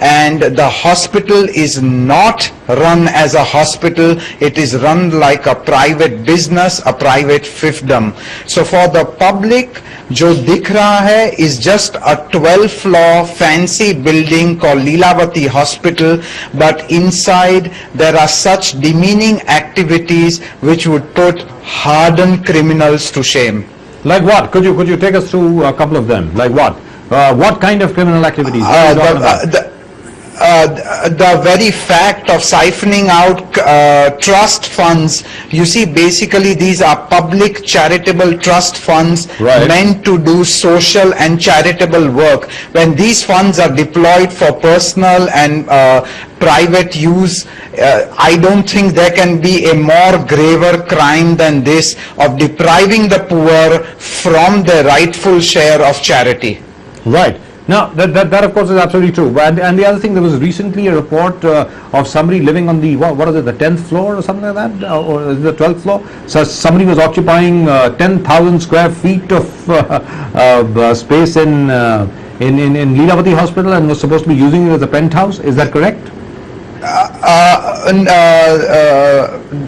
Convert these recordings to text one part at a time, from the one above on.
and the hospital is not run as a hospital, it is run like a private business, a private fiefdom. So for the public, जो दिख रहा है is just a 12th floor fancy building called Lilavati Hospital, but inside there are such demeaning activities which would put hardened criminals to shame. Like what? Could you take us through a couple of them? Like what? What kind of criminal activities? The very fact of siphoning out trust funds, you see, basically these are public charitable trust funds meant to do social and charitable work. When these funds are deployed for personal and private use, I don't think there can be a more graver crime than this of depriving the poor from their rightful share of charity. Right. Now, that of course is absolutely true. And the other thing, there was recently a report of somebody living on the, what is it, the 10th floor or something like that? Or the 12th floor? So somebody was occupying 10,000 square feet of space in Lilavati Hospital and was supposed to be using it as a penthouse. Is that correct?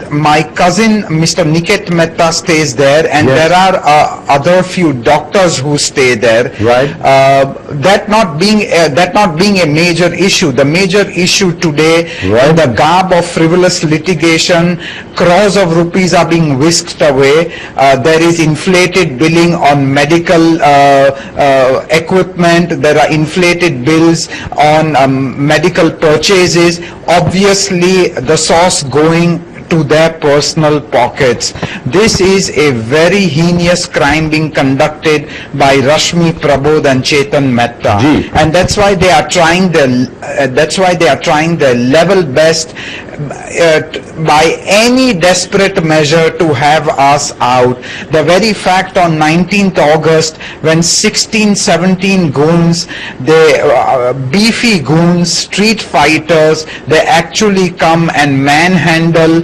My cousin Mr. Niket Mehta stays there, and there are other few doctors who stay there. Right. That not being a major issue. The major issue today, in the garb of frivolous litigation, crores of rupees are being whisked away. There is inflated billing on medical equipment. There are inflated bills on medical purchases. Obviously, the source going to their personal pockets. This is a very heinous crime being conducted by Rashmi Prabodh and Chetan Mehta, and that's why they are trying their level best by any desperate measure to have us out. The very fact on 19th August when 16-17 goons, beefy goons, street fighters, they actually come and manhandle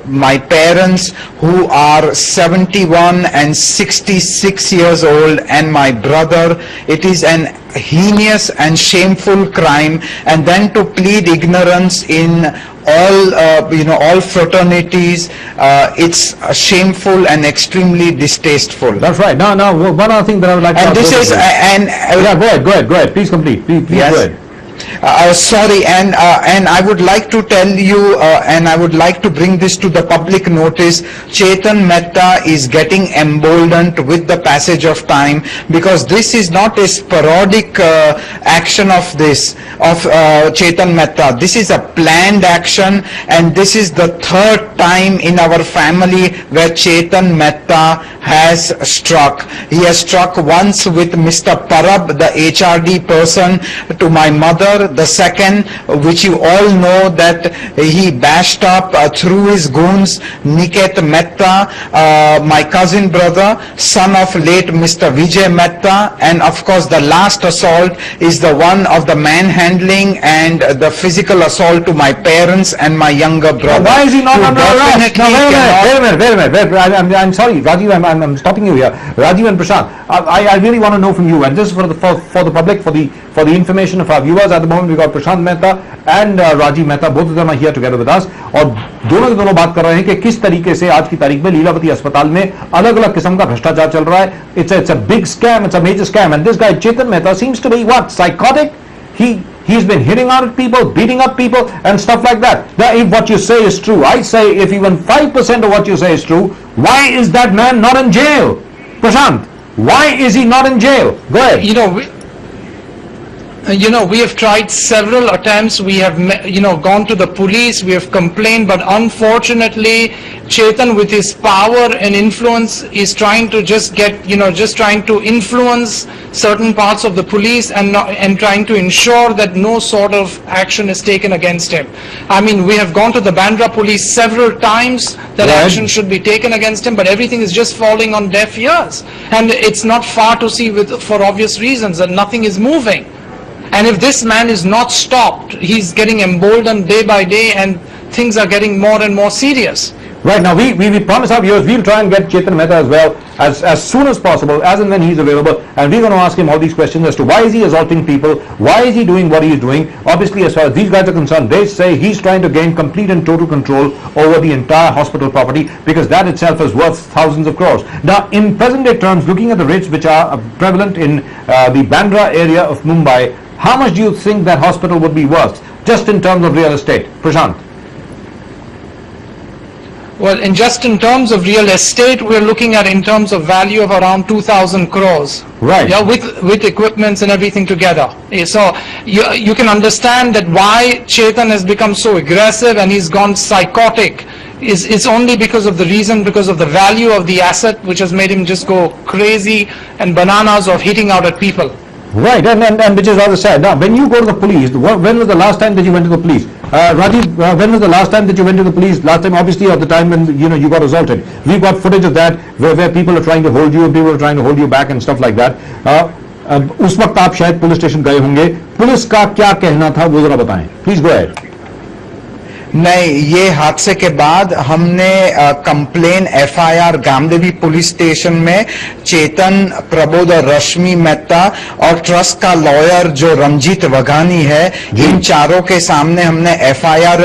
my parents who are 71 and 66 years old and my brother. It is an heinous and shameful crime, and then to plead ignorance in all fraternities, it's shameful and extremely distasteful. That's right. Now one other thing that I would like to and this is go ahead, please complete, please yes. Go ahead. Sorry, and I would like to tell you, and I would like to bring this to the public notice, Chetan Mehta is getting emboldened with the passage of time, because this is not a sporadic action of Chetan Mehta. This is a planned action, and this is the third time in our family where Chetan Mehta has struck. He has struck once with Mr. Parab, the HRD person, to my mother. The second, which you all know, that he bashed up through his goons, Niket Mehta, my cousin brother, son of late Mr. Vijay Mehta, and of course the last assault is the one of the manhandling and the physical assault to my parents and my younger brother. Why is he not under arrest? Wait a minute. I'm sorry, Rajiv, I'm stopping you here. Rajiv and Prashant, I really want to know from you, and this is for the public, for the information of our viewers. At the moment we got Prashant Mehta and Rajiv Mehta, both of them are here together with us, और दोनों के दोनों बात कर रहे हैं कि किस तरीके से आज की तारीख में लीलावती अस्पताल में अलग अलग किस्म का भ्रष्टाचार चल रहा है. It's a big scam, it's a major scam, and this guy Chetan Mehta seems to be what, psychotic? He's been hitting on people, beating up people and stuff like that. Now, if what you say is true, I say if even 5% of what you say is true, why is that man not in jail? Prashant, why is he not in jail? Go ahead. We have tried several attempts. We have, gone to the police. We have complained, but unfortunately, Chetan, with his power and influence, is trying to just trying to influence certain parts of the police and trying to ensure that no sort of action is taken against him. I mean, we have gone to the Bandra police several times that action should be taken against him, but everything is just falling on deaf ears. And it's not far to see, for obvious reasons, that nothing is moving. And if this man is not stopped, he's getting emboldened day by day, and things are getting more and more serious. Right, now we promise our viewers we'll try and get Chetan Mehta as well. as soon as possible, as and when he's available, and we're going to ask him all these questions as to why is he assaulting people, why is he doing what he is doing. Obviously, as far as these guys are concerned, they say he's trying to gain complete and total control over the entire hospital property, because that itself is worth thousands of crores. Now, in present day terms, looking at the rates which are prevalent in the Bandra area of Mumbai, how much do you think that hospital would be worth, just in terms of real estate? Prashant. Well, in terms of real estate, we're looking at in terms of value of around 2,000 crores. Right. Yeah, with equipments and everything together. So you can understand that why Chetan has become so aggressive and he's gone psychotic. It's only because of the value of the asset, which has made him just go crazy and bananas of hitting out at people. Right, and which is rather sad. Now, when you go to the police, when was the last time that you went to the police? Rajiv, when was the last time that you went to the police? Last time, obviously, at the time when you got assaulted. We've got footage of that where people are trying to hold you, and people are trying to hold you back and stuff like that. उस वक्त आप शायद police station गए होंगे. Police का क्या कहना था वो जरा बताएं. Please go ahead. नहीं, ये हादसे के बाद हमने complain FIR Gamdevi police station में चेतन, प्रबोध और रश्मि मेहता और ट्रस्ट का लॉयर जो रंजीत वघानी है, इन चारों के सामने हमने FIR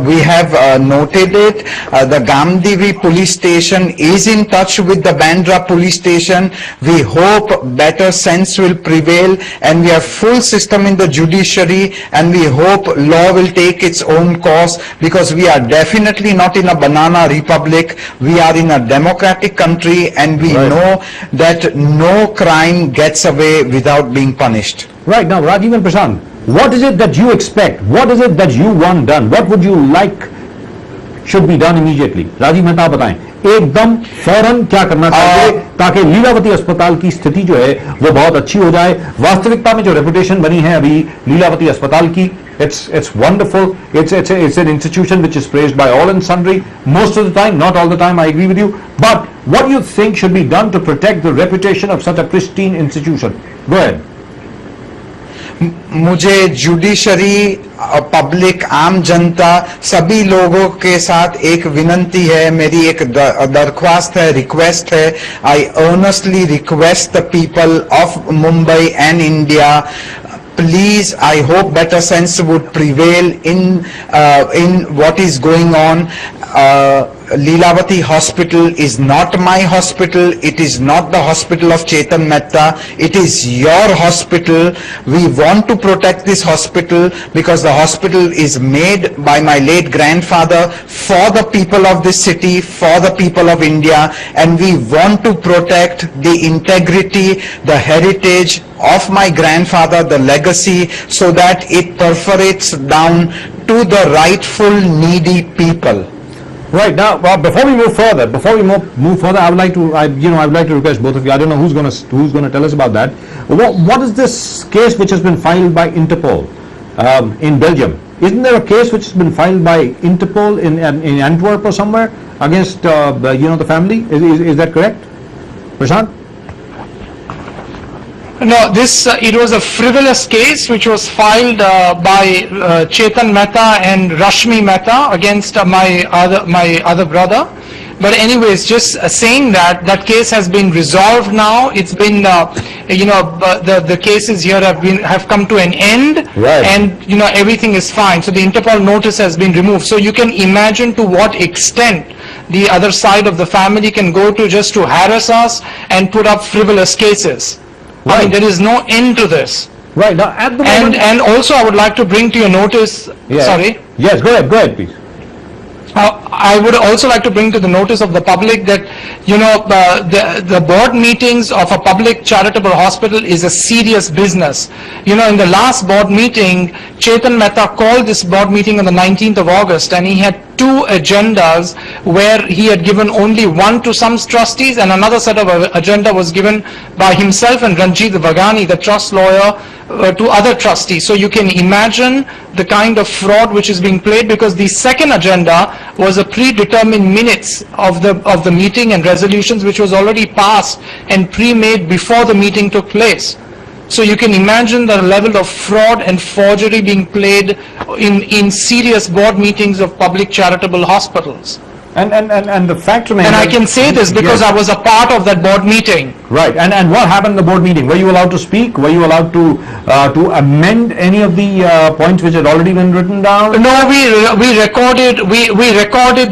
we have noted it. The Gamdevi police station is in touch with the Bandra police station. We hope better sense will prevail and we have full system in the judiciary and we hope law will take its own course, because we are definitely not in a banana republic. We are in a democratic country, and we know that no crime gets away without being punished. Right. Now, Rajiv and Prashant, what is it that you expect? What is it that you want done? What would you like should be done immediately? Rajiv Mehta, बताएं एकदम फौरन क्या करना चाहिए ताकि लीलावती अस्पताल की स्थिति जो है वो बहुत अच्छी हो जाए. वास्तविकता में जो रेपुटेशन बनी है अभी लीलावती अस्पताल की, it's wonderful. It's an institution which is praised by all and sundry most of the time, not all the time, I agree with you. But what do you think should be done to protect the reputation of such a pristine institution? Go ahead. मुझे judiciary, public, आम जनता, सभी लोगों के साथ एक विनंती है, मेरी एक दरख्वास्त है, रिक्वेस्ट है. I earnestly request the people of Mumbai and India, please, I hope better sense would prevail in what is going on. Lilavati Hospital is not my hospital. It is not the hospital of Chetan Mehta. It is your hospital. We want to protect this hospital because the hospital is made by my late grandfather for the people of this city, for the people of India, and we want to protect the integrity, the heritage of my grandfather, the legacy, so that it perforates down to the rightful needy people. Right. Now, before we move further, I would like to request both of you. I don't know who's going to tell us about that. What is this case which has been filed by Interpol in Belgium? Isn't there a case which has been filed by Interpol in Antwerp or somewhere against the family? Is that correct, Prashant? No, it was a frivolous case which was filed by Chetan Mehta and Rashmi Mehta against my other brother. But anyways, just saying that case has been resolved now. It's been the cases here have come to an end, right. And everything is fine. So the Interpol notice has been removed. So you can imagine to what extent the other side of the family can go to just to harass us and put up frivolous cases. Right. I mean, there is no end to this. Right. Now, at the moment... And also I would like to bring to your notice... Yeah. Sorry? Yes, go ahead, please. I would also like to bring to the notice of the public that, the board meetings of a public charitable hospital is a serious business. In the last board meeting, Chetan Mehta called this board meeting on the 19th of August, and he had two agendas where he had given only one to some trustees and another set of agenda was given by himself and Ranjit Vagani, the trust lawyer, to other trustees. So you can imagine the kind of fraud which is being played, because the second agenda was a predetermined minutes of the meeting and resolutions which was already passed and pre-made before the meeting took place. So you can imagine the level of fraud and forgery being played in serious board meetings of public charitable hospitals. And the fact remains... And I can say this because Yes. I was a part of that board meeting. Right, and what happened in the board meeting? Were you allowed to speak? Were you allowed to amend any of the points which had already been written down? No, we recorded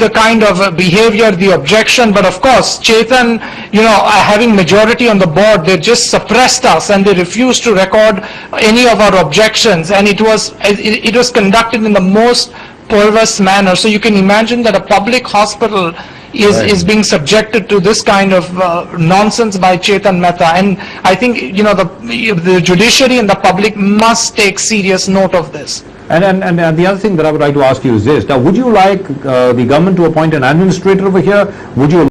the kind of behavior, the objection, but of course, Chetan, having majority on the board, they just suppressed us and they refused to record any of our objections, and it was conducted in the most perverse manner. So you can imagine that a public hospital is being subjected to this kind of nonsense by Chetan Mehta, and I think the judiciary and the public must take serious note of this. And the other thing that I would like to ask you is this: now, would you like the government to appoint an administrator over here? Would you